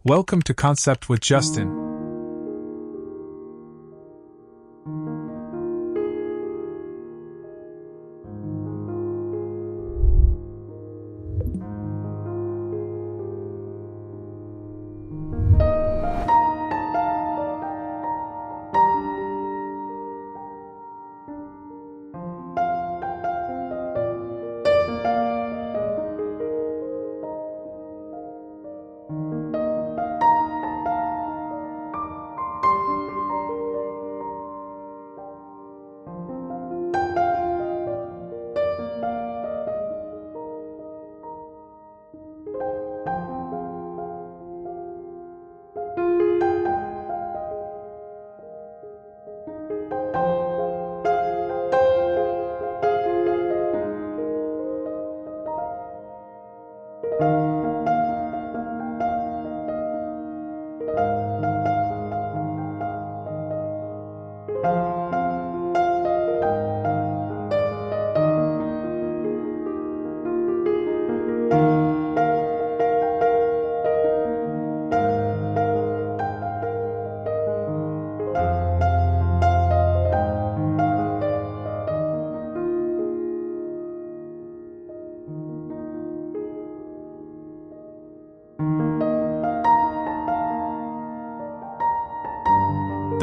Welcome to Concept with Justin.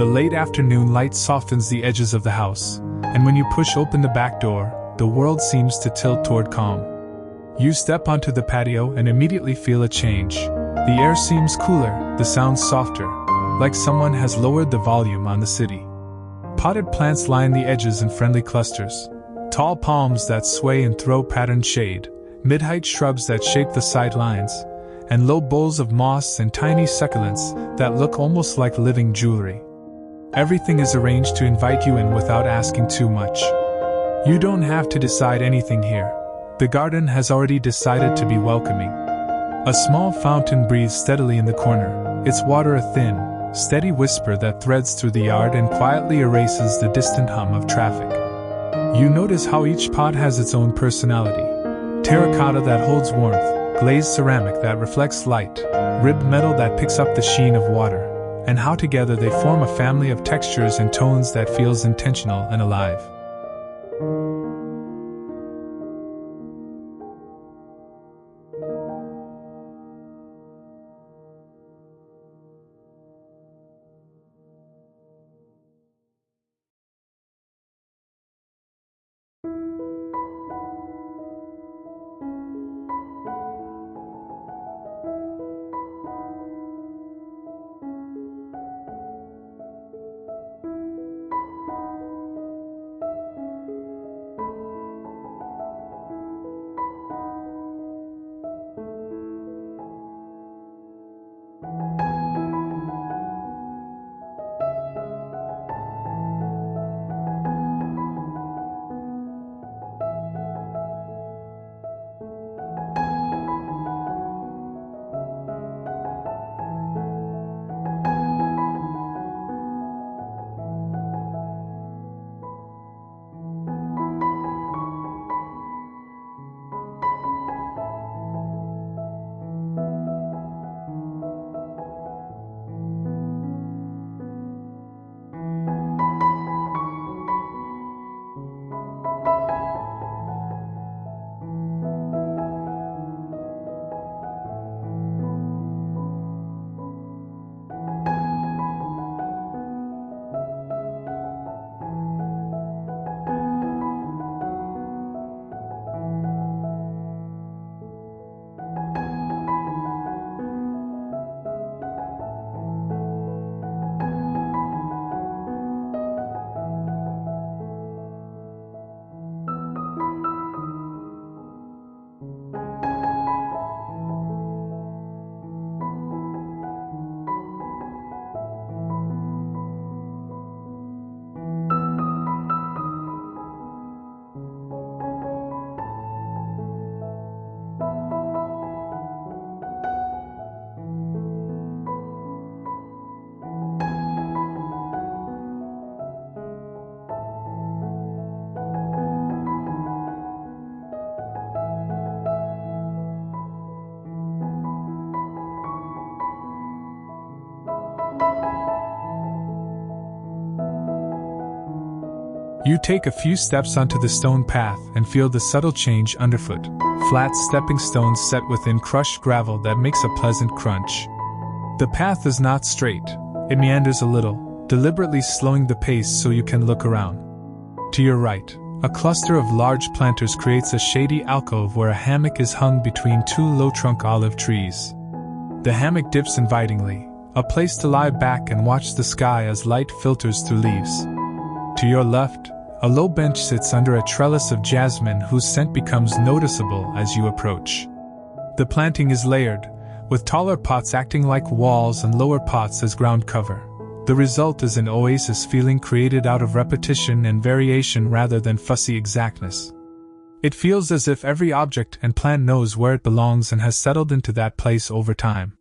The late afternoon light softens the edges of the house, and when you push open the back door, the world seems to tilt toward calm. You step onto the patio and immediately feel a change. The air seems cooler, the sounds softer, like someone has lowered the volume on the city. Potted plants line the edges in friendly clusters. Tall palms that sway and throw patterned shade, mid-height shrubs that shape the sidelines, and low bowls of moss and tiny succulents that look almost like living jewelry. Everything is arranged to invite you in without asking too much. You don't have to decide anything here. The garden has already decided to be welcoming. A small fountain breathes steadily in the corner, its water a thin, steady whisper that threads through the yard and quietly erases the distant hum of traffic. You notice how each pot has its own personality. Terracotta that holds warmth, glazed ceramic that reflects light, ribbed metal that picks up the sheen of water, and how together they form a family of textures and tones that feels intentional and alive. You take a few steps onto the stone path and feel the subtle change underfoot. Flat stepping stones set within crushed gravel that makes a pleasant crunch. The path is not straight. It meanders a little, deliberately slowing the pace so you can look around. To your right, a cluster of large planters creates a shady alcove where a hammock is hung between two low-trunk olive trees. The hammock dips invitingly, a place to lie back and watch the sky as light filters through leaves. To your left, a low bench sits under a trellis of jasmine whose scent becomes noticeable as you approach. The planting is layered, with taller pots acting like walls and lower pots as ground cover. The result is an oasis feeling created out of repetition and variation rather than fussy exactness. It feels as if every object and plant knows where it belongs and has settled into that place over time.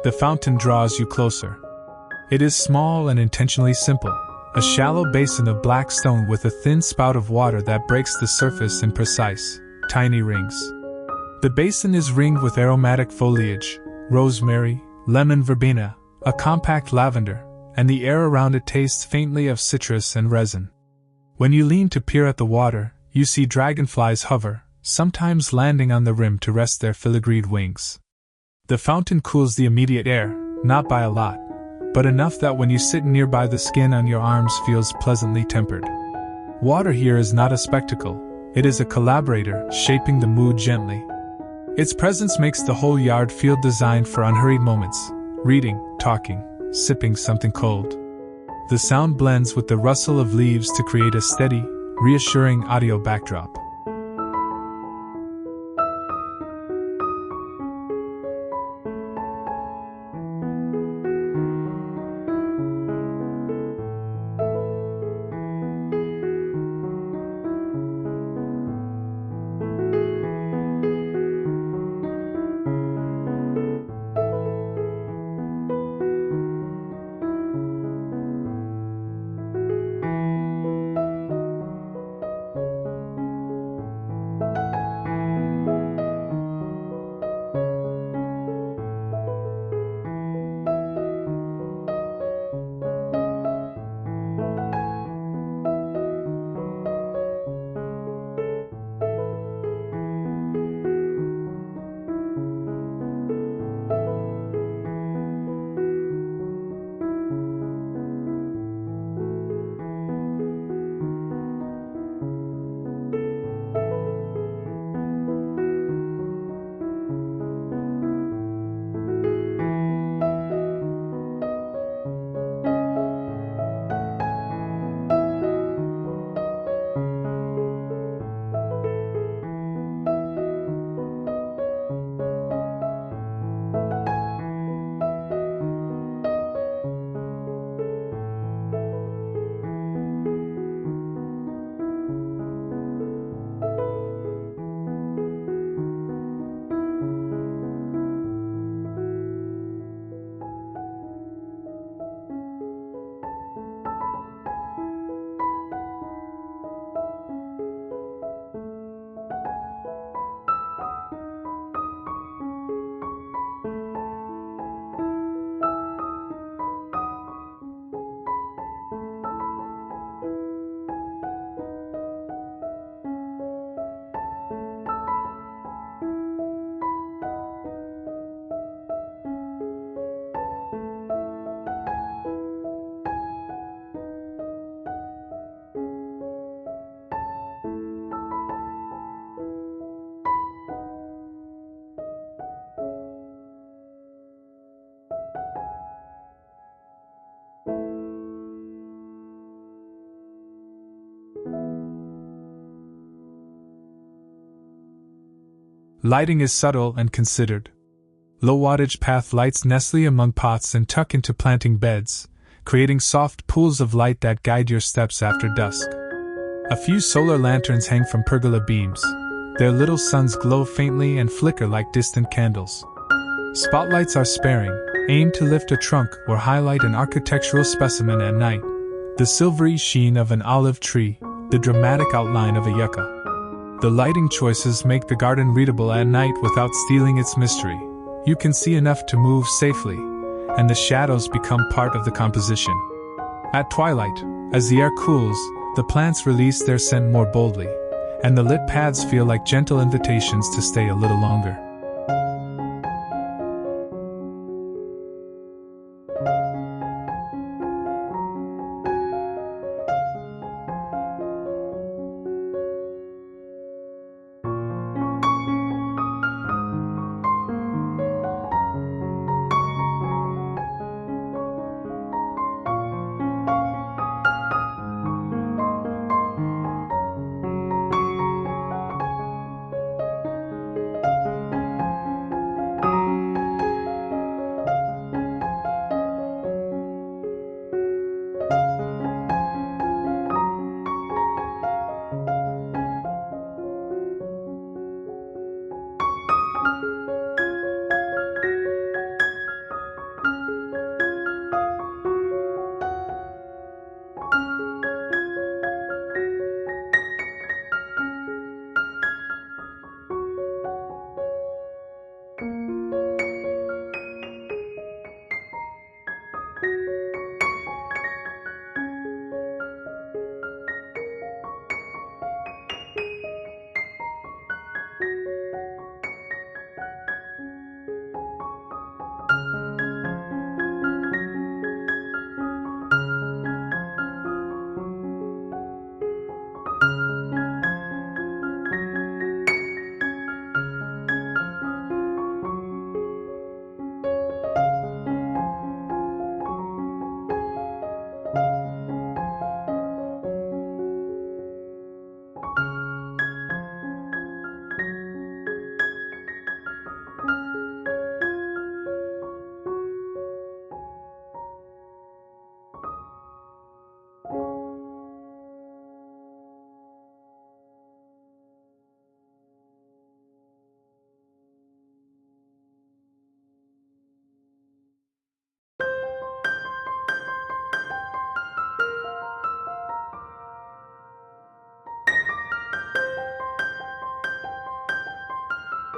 The fountain draws you closer. It is small and intentionally simple, a shallow basin of black stone with a thin spout of water that breaks the surface in precise, tiny rings. The basin is ringed with aromatic foliage, rosemary, lemon verbena, a compact lavender, and the air around it tastes faintly of citrus and resin. When you lean to peer at the water, you see dragonflies hover, sometimes landing on the rim to rest their filigreed wings. The fountain cools the immediate air, not by a lot, but enough that when you sit nearby the skin on your arms feels pleasantly tempered. Water here is not a spectacle, it is a collaborator, shaping the mood gently. Its presence makes the whole yard feel designed for unhurried moments, reading, talking, sipping something cold. The sound blends with the rustle of leaves to create a steady, reassuring audio backdrop. Lighting is subtle and considered. Low-wattage path lights nestle among pots and tuck into planting beds, creating soft pools of light that guide your steps after dusk. A few solar lanterns hang from pergola beams. Their little suns glow faintly and flicker like distant candles. Spotlights are sparing, aimed to lift a trunk or highlight an architectural specimen at night. The silvery sheen of an olive tree, the dramatic outline of a yucca. The lighting choices make the garden readable at night without stealing its mystery. You can see enough to move safely, and the shadows become part of the composition. At twilight, as the air cools, the plants release their scent more boldly, and the lit paths feel like gentle invitations to stay a little longer.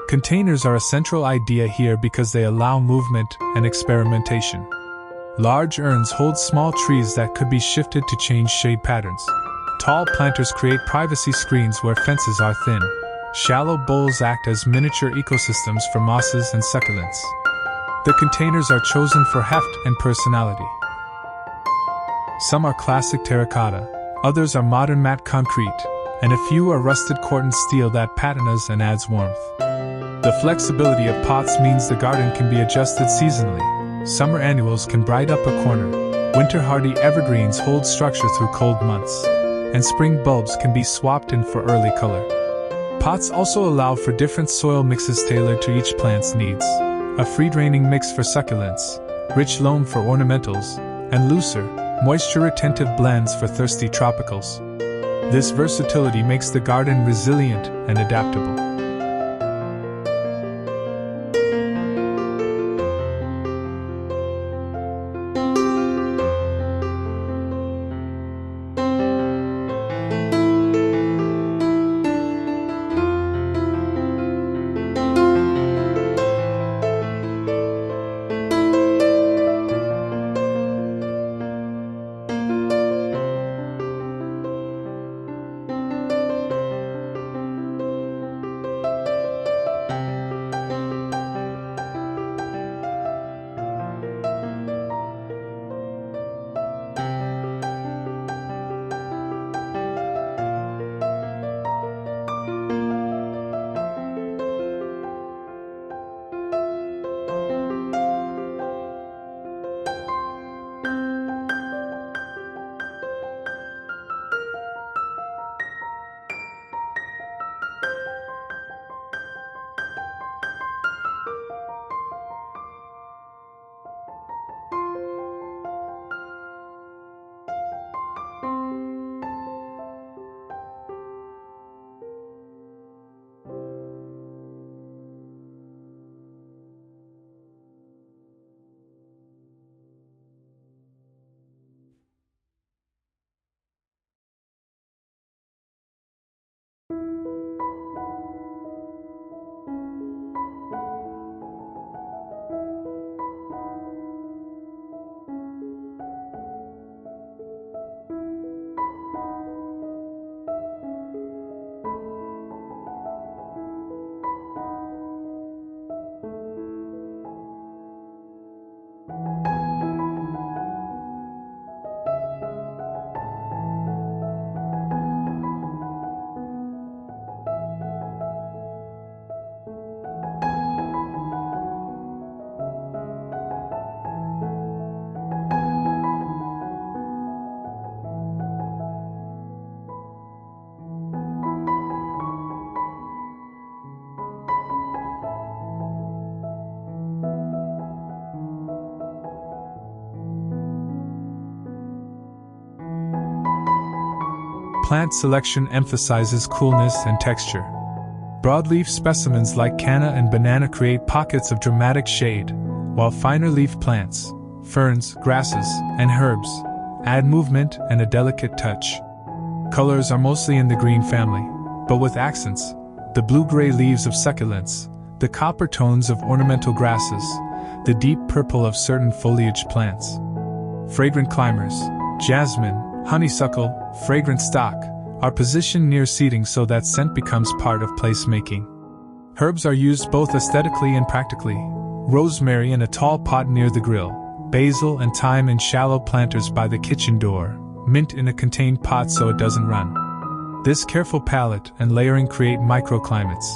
Containers are a central idea here because they allow movement and experimentation. Large urns hold small trees that could be shifted to change shade patterns. Tall planters create privacy screens where fences are thin. Shallow bowls act as miniature ecosystems for mosses and succulents. The containers are chosen for heft and personality. Some are classic terracotta, others are modern matte concrete, and a few are rusted Corten steel that patinas and adds warmth. The flexibility of pots means the garden can be adjusted seasonally. Summer annuals can brighten up a corner, winter-hardy evergreens hold structure through cold months, and spring bulbs can be swapped in for early color. Pots also allow for different soil mixes tailored to each plant's needs. A free-draining mix for succulents, rich loam for ornamentals, and looser, moisture-retentive blends for thirsty tropicals. This versatility makes the garden resilient and adaptable. plant selection emphasizes coolness and texture. Broadleaf specimens like canna and banana create pockets of dramatic shade, while finer leaf plants, ferns, grasses, and herbs add movement and a delicate touch. Colors are mostly in the green family, but with accents: the blue-gray leaves of succulents, the copper tones of ornamental grasses, the deep purple of certain foliage plants. Fragrant climbers, jasmine, honeysuckle, fragrant stock, are positioned near seating so that scent becomes part of placemaking. Herbs are used both aesthetically and practically: rosemary in a tall pot near the grill, basil and thyme in shallow planters by the kitchen door, mint in a contained pot so it doesn't run. This careful palette and layering create microclimates: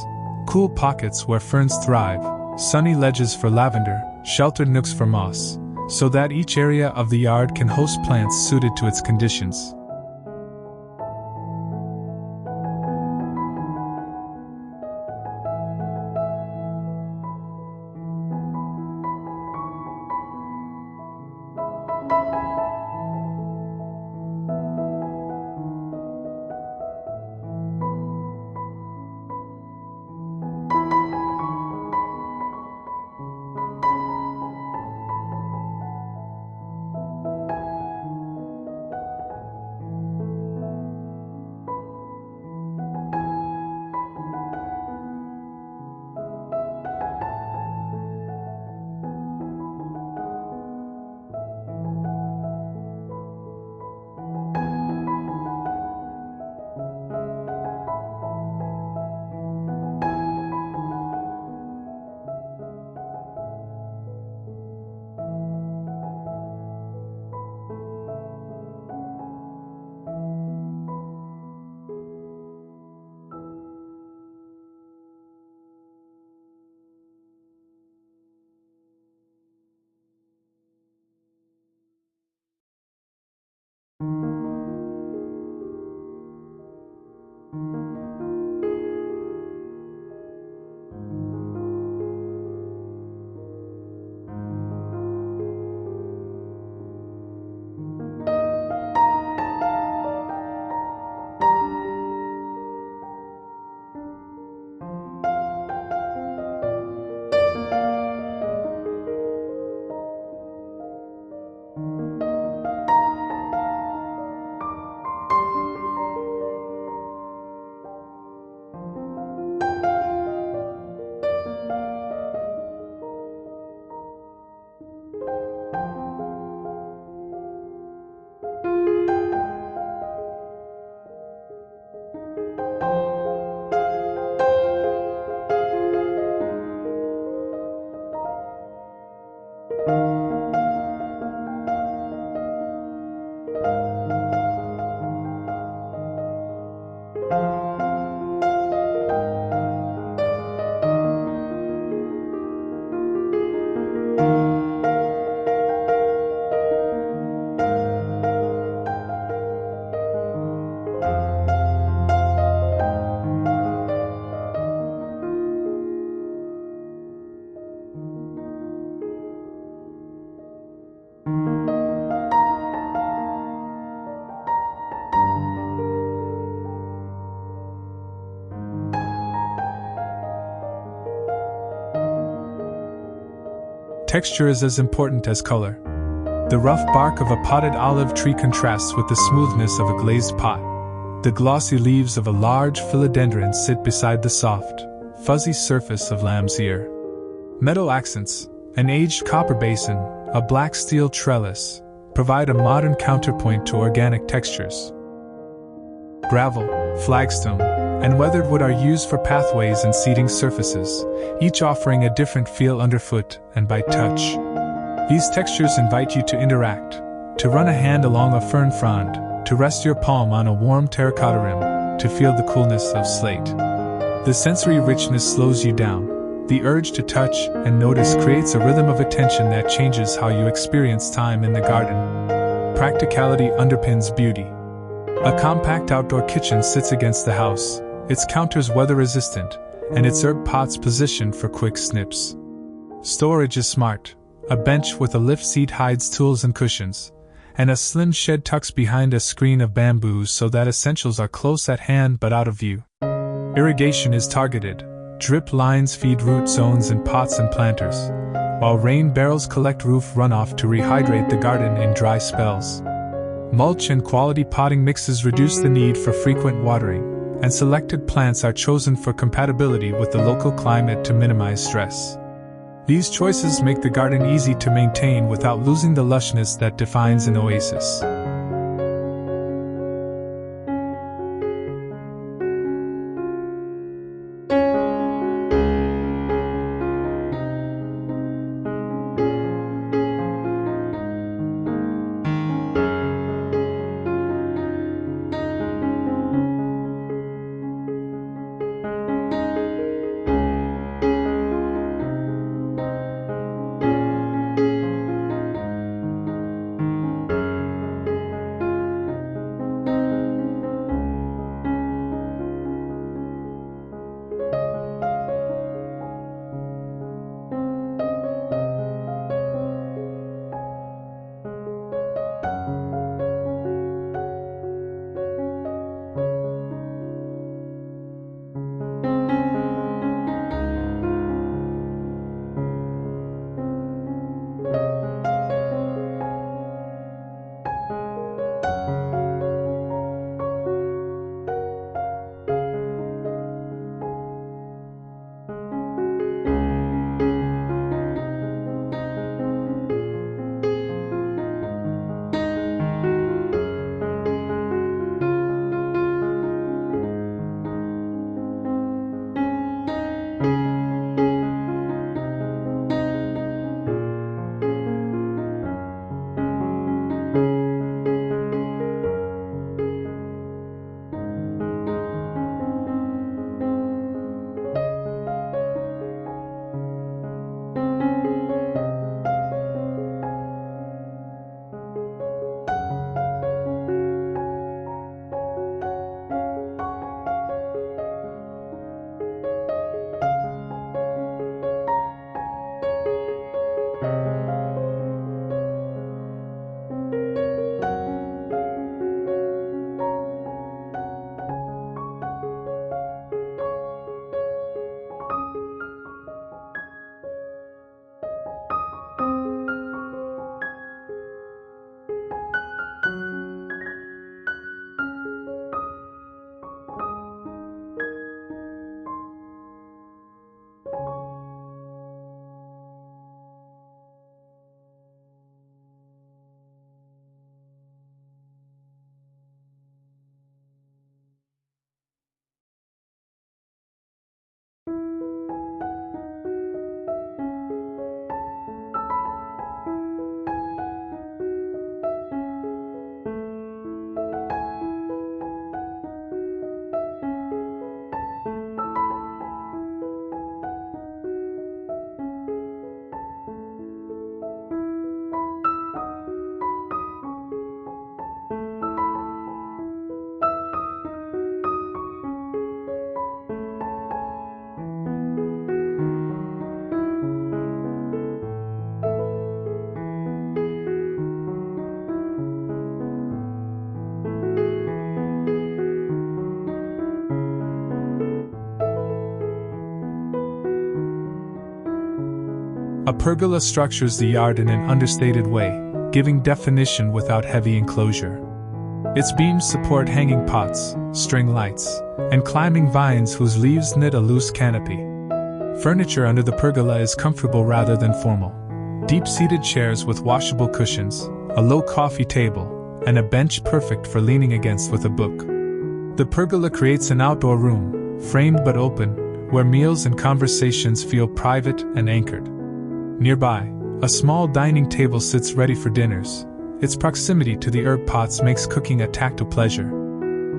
cool pockets where ferns thrive, sunny ledges for lavender, sheltered nooks for moss, so that each area of the yard can host plants suited to its conditions. Texture is as important as color. The rough bark of a potted olive tree contrasts with the smoothness of a glazed pot. The glossy leaves of a large philodendron sit beside the soft, fuzzy surface of lamb's ear. Metal accents, an aged copper basin, a black steel trellis, provide a modern counterpoint to organic textures. Gravel, flagstone, and weathered wood are used for pathways and seating surfaces, each offering a different feel underfoot and by touch. These textures invite you to interact, to run a hand along a fern frond, to rest your palm on a warm terracotta rim, to feel the coolness of slate. The sensory richness slows you down. The urge to touch and notice creates a rhythm of attention that changes how you experience time in the garden. Practicality underpins beauty. A compact outdoor kitchen sits against the house, its counters weather-resistant, and its herb pots positioned for quick snips. Storage is smart. A bench with a lift seat hides tools and cushions, and a slim shed tucks behind a screen of bamboos so that essentials are close at hand but out of view. Irrigation is targeted. Drip lines feed root zones in pots and planters, while rain barrels collect roof runoff to rehydrate the garden in dry spells. Mulch and quality potting mixes reduce the need for frequent watering, and selected plants are chosen for compatibility with the local climate to minimize stress. These choices make the garden easy to maintain without losing the lushness that defines an oasis. A pergola structures the yard in an understated way, giving definition without heavy enclosure. Its beams support hanging pots, string lights, and climbing vines whose leaves knit a loose canopy. Furniture under the pergola is comfortable rather than formal. Deep-seated chairs with washable cushions, a low coffee table, and a bench perfect for leaning against with a book. The pergola creates an outdoor room, framed but open, where meals and conversations feel private and anchored. Nearby, a small dining table sits ready for dinners. Its proximity to the herb pots makes cooking a tactile pleasure.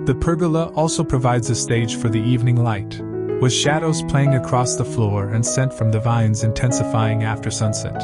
The pergola also provides a stage for the evening light, with shadows playing across the floor and scent from the vines intensifying after sunset.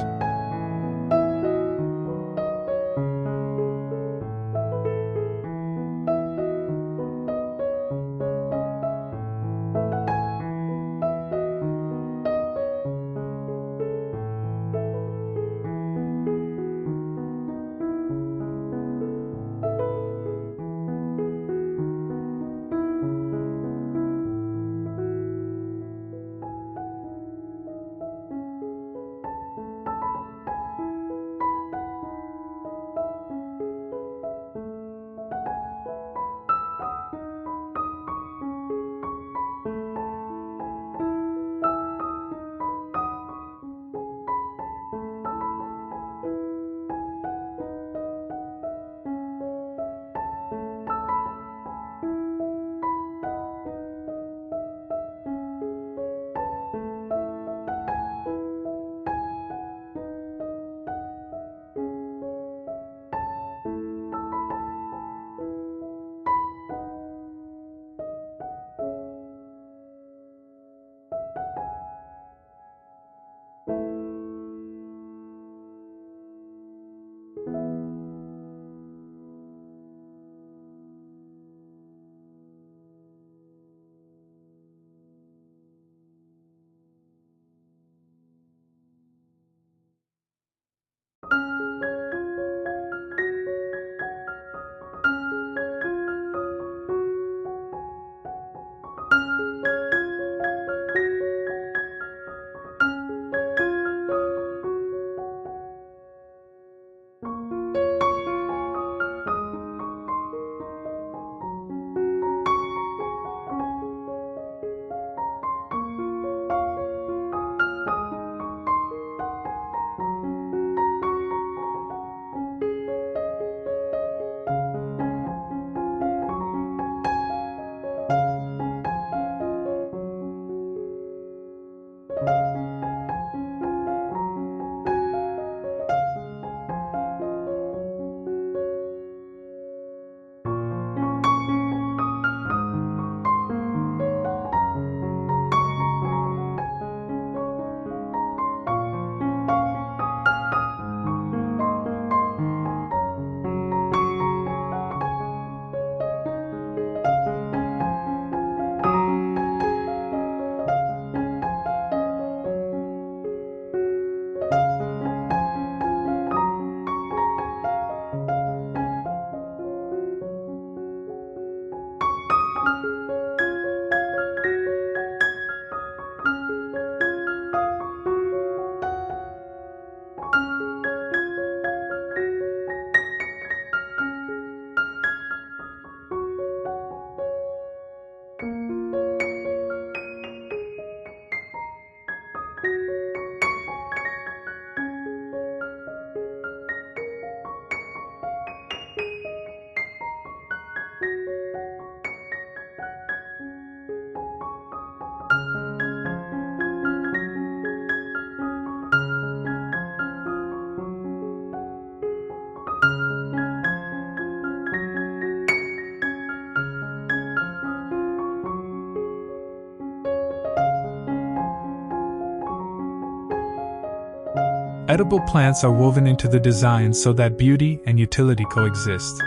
Edible plants are woven into the design so that beauty and utility coexist.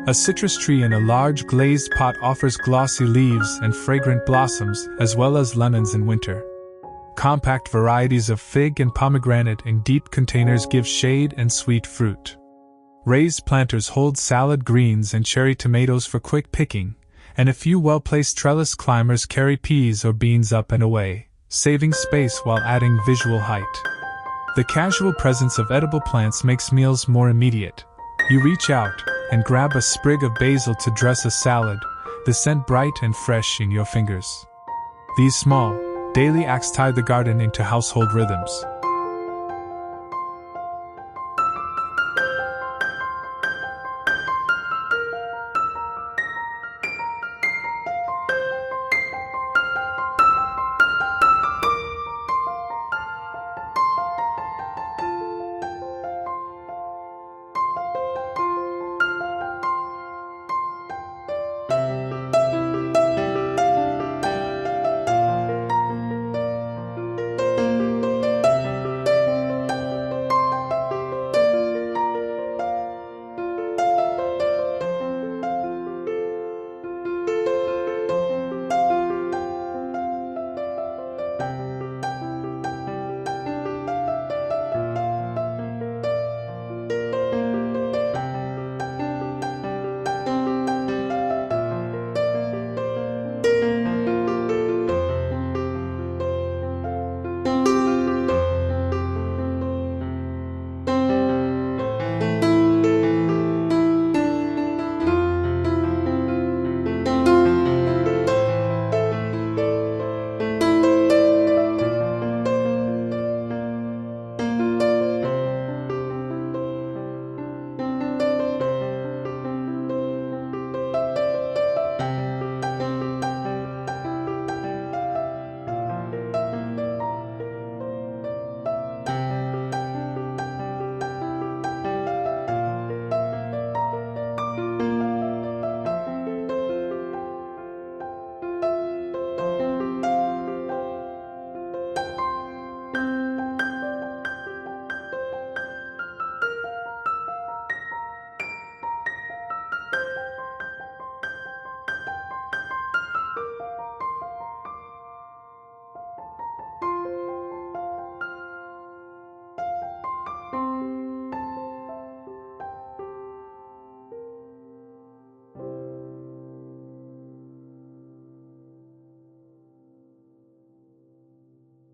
A citrus tree in a large glazed pot offers glossy leaves and fragrant blossoms, as well as lemons in winter. Compact varieties of fig and pomegranate in deep containers give shade and sweet fruit. Raised planters hold salad greens and cherry tomatoes for quick picking, and a few well-placed trellis climbers carry peas or beans up and away, saving space while adding visual height. The casual presence of edible plants makes meals more immediate. You reach out and grab a sprig of basil to dress a salad, the scent bright and fresh in your fingers. These small, daily acts tie the garden into household rhythms.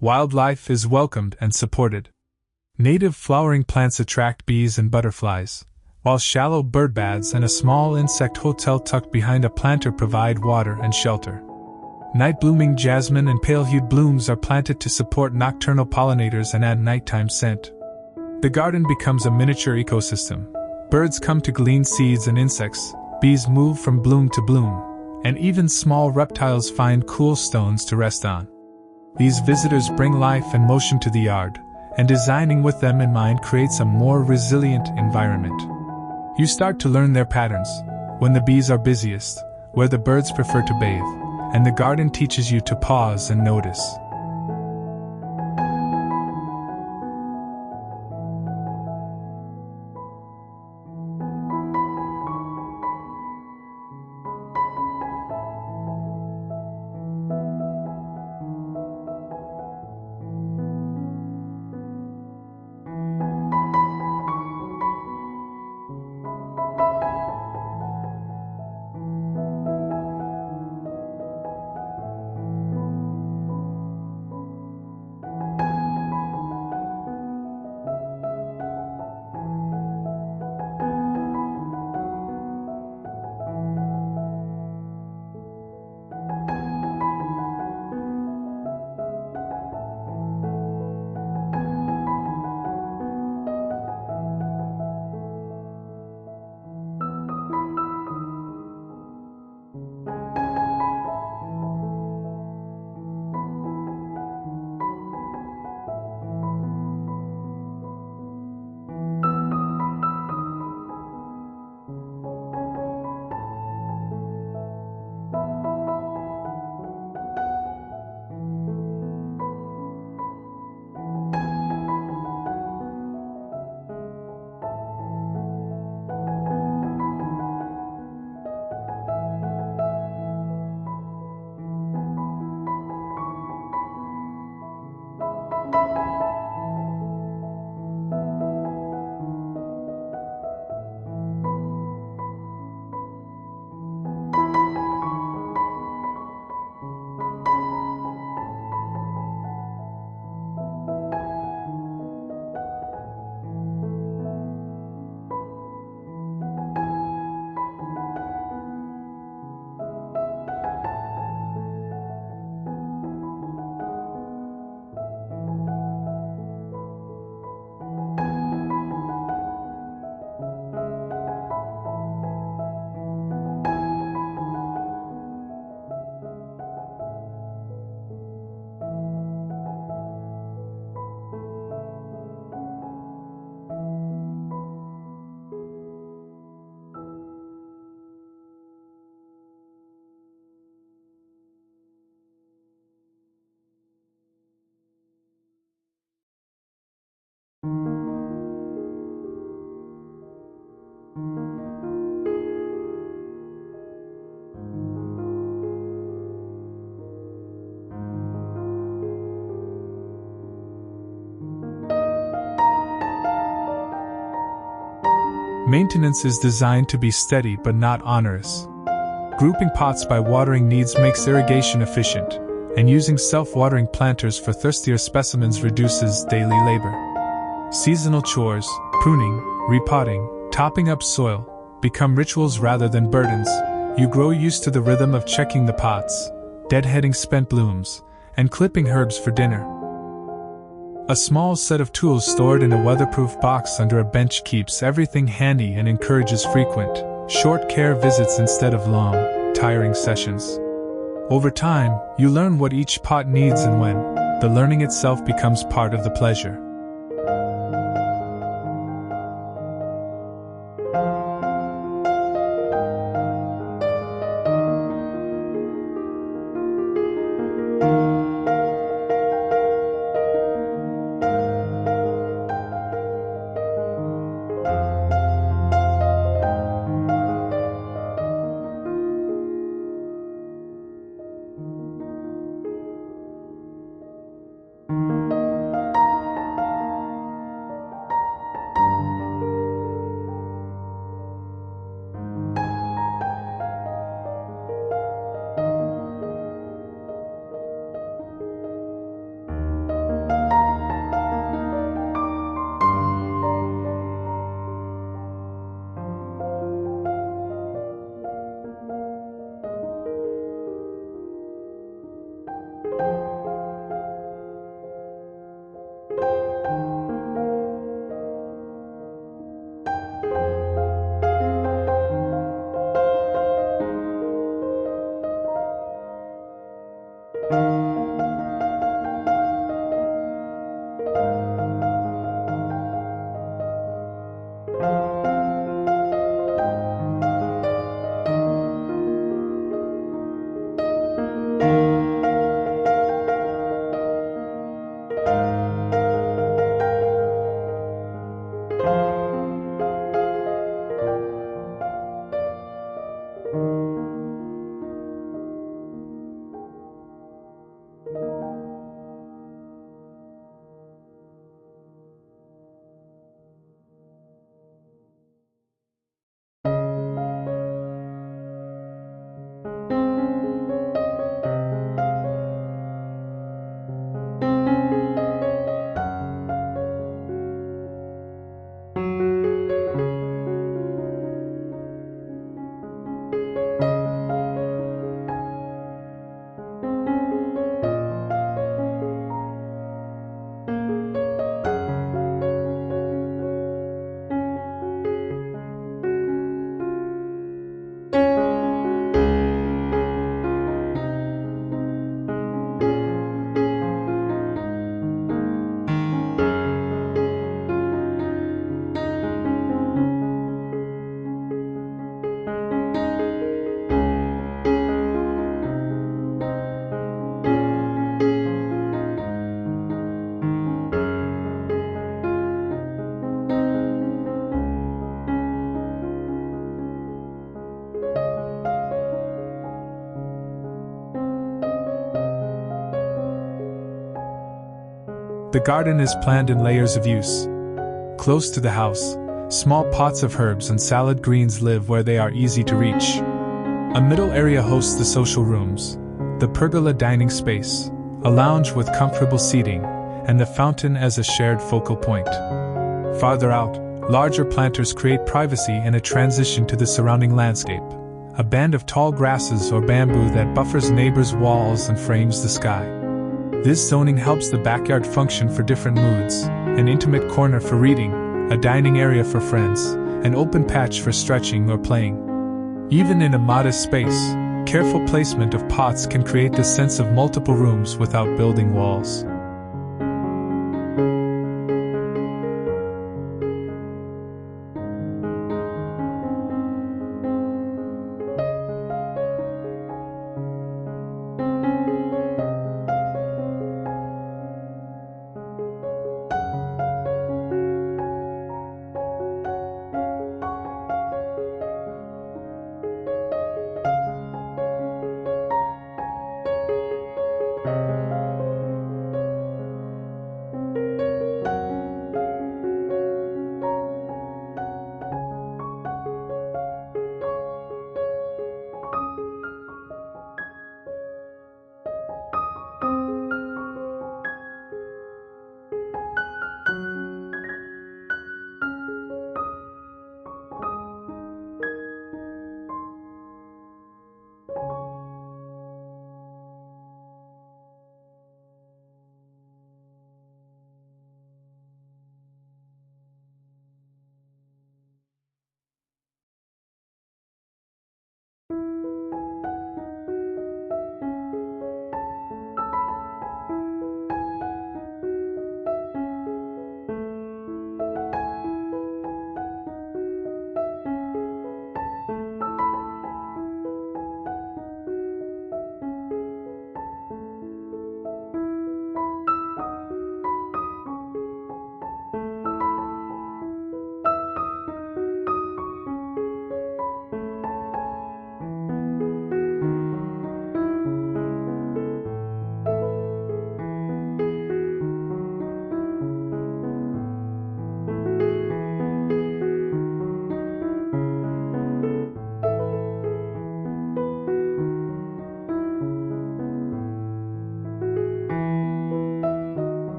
Wildlife is welcomed and supported. Native flowering plants attract bees and butterflies, while shallow bird baths and a small insect hotel tucked behind a planter provide water and shelter. Night-blooming jasmine and pale-hued blooms are planted to support nocturnal pollinators and add nighttime scent. The garden becomes a miniature ecosystem. Birds come to glean seeds and insects, bees move from bloom to bloom, and even small reptiles find cool stones to rest on. These visitors bring life and motion to the yard, and designing with them in mind creates a more resilient environment. You start to learn their patterns, when the bees are busiest, where the birds prefer to bathe, and the garden teaches you to pause and notice. Maintenance is designed to be steady but not onerous. Grouping pots by watering needs makes irrigation efficient, and using self-watering planters for thirstier specimens reduces daily labor. Seasonal chores, pruning, repotting, topping up soil, become rituals rather than burdens. You grow used to the rhythm of checking the pots, deadheading spent blooms, and clipping herbs for dinner. A small set of tools stored in a weatherproof box under a bench keeps everything handy and encourages frequent, short care visits instead of long, tiring sessions. Over time, you learn what each pot needs and when. The learning itself becomes part of the pleasure. The garden is planned in layers of use. Close to the house, small pots of herbs and salad greens live where they are easy to reach. A middle area hosts the social rooms, the pergola dining space, a lounge with comfortable seating, and the fountain as a shared focal point. Farther out, larger planters create privacy and a transition to the surrounding landscape, a band of tall grasses or bamboo that buffers neighbors' walls and frames the sky. This zoning helps the backyard function for different moods: an intimate corner for reading, a dining area for friends, an open patch for stretching or playing. Even in a modest space, careful placement of pots can create the sense of multiple rooms without building walls.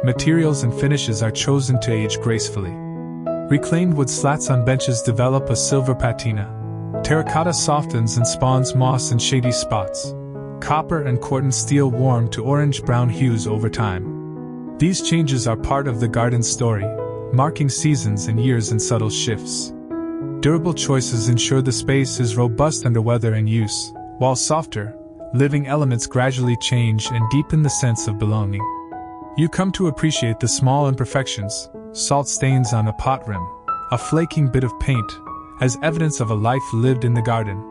materials and finishes are chosen to age gracefully. Reclaimed wood slats on benches develop a silver patina. Terracotta softens and spawns moss and shady spots. Copper and corten steel warm to orange-brown hues over time. These changes are part of the garden's story, marking seasons and years in subtle shifts. Durable choices ensure the space is robust under weather and use, while softer, living elements gradually change and deepen the sense of belonging. You come to appreciate the small imperfections, salt stains on a pot rim, a flaking bit of paint, as evidence of a life lived in the garden.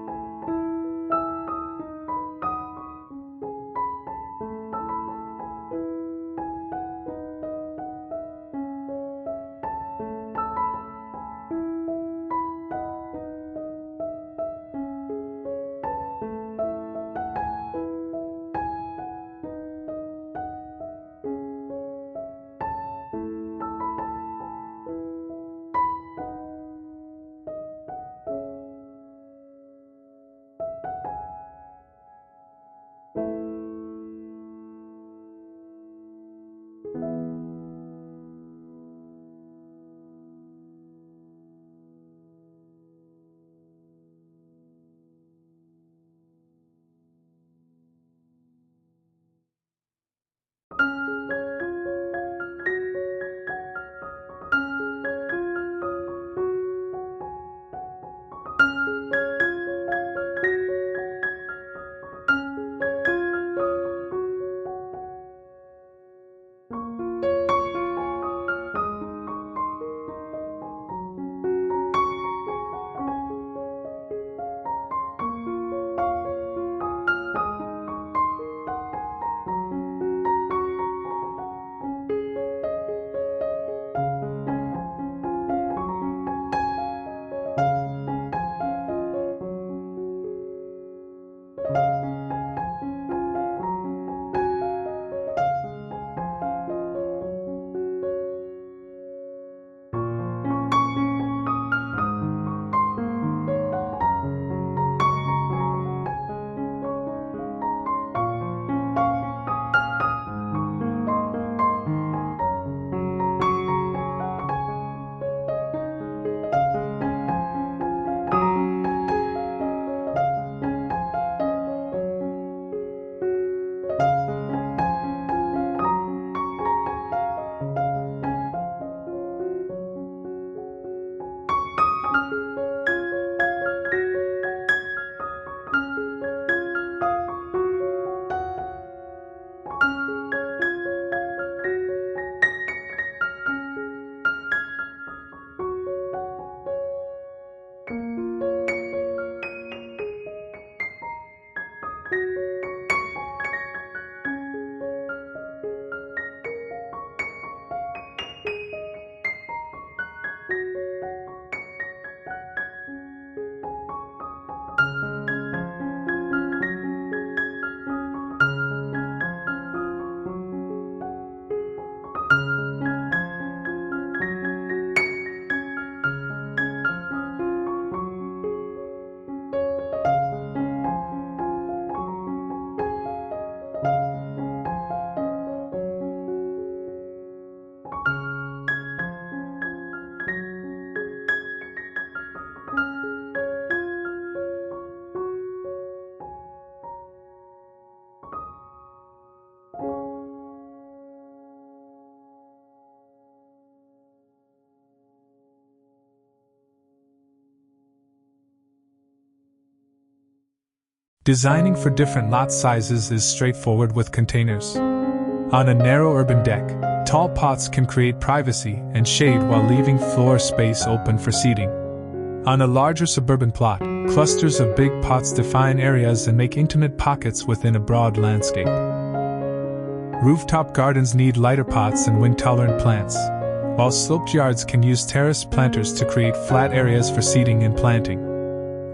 Designing for different lot sizes is straightforward with containers. On a narrow urban deck, tall pots can create privacy and shade while leaving floor space open for seating. On a larger suburban plot, clusters of big pots define areas and make intimate pockets within a broad landscape. Rooftop gardens need lighter pots and wind-tolerant plants, while sloped yards can use terraced planters to create flat areas for seating and planting.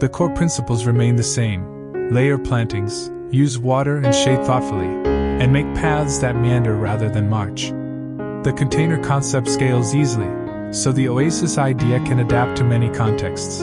The core principles remain the same. Layer plantings, use water and shade thoughtfully, and make paths that meander rather than march. The container concept scales easily, so the Oasis idea can adapt to many contexts.